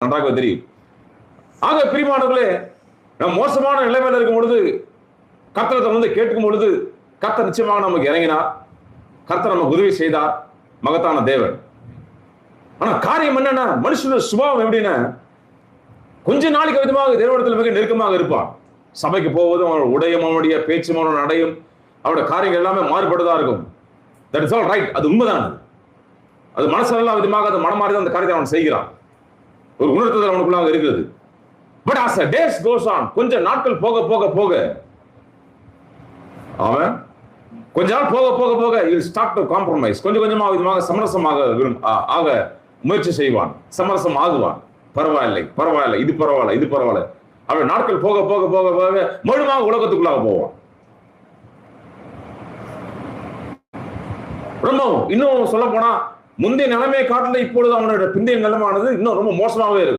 நன்றாக தெரியும். ஆக பிரியமானவர்களே, நம் மோசமான நிலைமையில இருக்கும் பொழுது கர்த்தரை வந்து கேட்கும் பொழுது கர்த்தர் நிச்சயமாக நமக்கு இறங்கினார். கர்த்தர் நமக்கு உதவி செய்தார். மகத்தான தேவன். ஆனா காரியம் என்னன்னா, மனுஷனுடைய சுபாவம் எப்படின்னா, கொஞ்ச நாளைக்கு விதமாக தேவனிடத்தில் மிக நெருக்கமாக இருப்பான். சபைக்கு போவதும் அவனோட உடையும் அவனுடைய பேச்சும் அவனோட நடையும் அவருடைய காரியங்கள் எல்லாமே மாறுபடுதா இருக்கும். That is all right. அது உண்மைதான். அது மனசெல்லாம் விதமாக அது மனம் மாறி அந்த காரியத்தை அவன் செய்கிறான். ஒரு உணர்த்துதல் அவனுக்குள்ளாக இருக்குது. But as a days goes on, கொஞ்ச நாட்கள் போக போக போக அவன் கொஞ்ச நாள் போக போக போக you start to compromise. கொஞ்சம் கொஞ்சமாக விதமாக சமரசமாக ஆக முயற்சி செய்வான். சமரசம் ஆகுவான். பரவாயில்லை பரவாயில்லை, இது பரவாயில்ல இது பரவாயில்ல. அவன் நாட்கள் போக போக போக போக முழுமையாக உலகத்துக்குள்ளாக போவான். ரொம்ப இன்னும் சொல்ல போனா முந்தைய நிலைமையை காட்டில இப்பொழுது அவனோட பிந்தைய நிலைமானது இன்னும் ரொம்ப மோசமாகவே இருக்கு.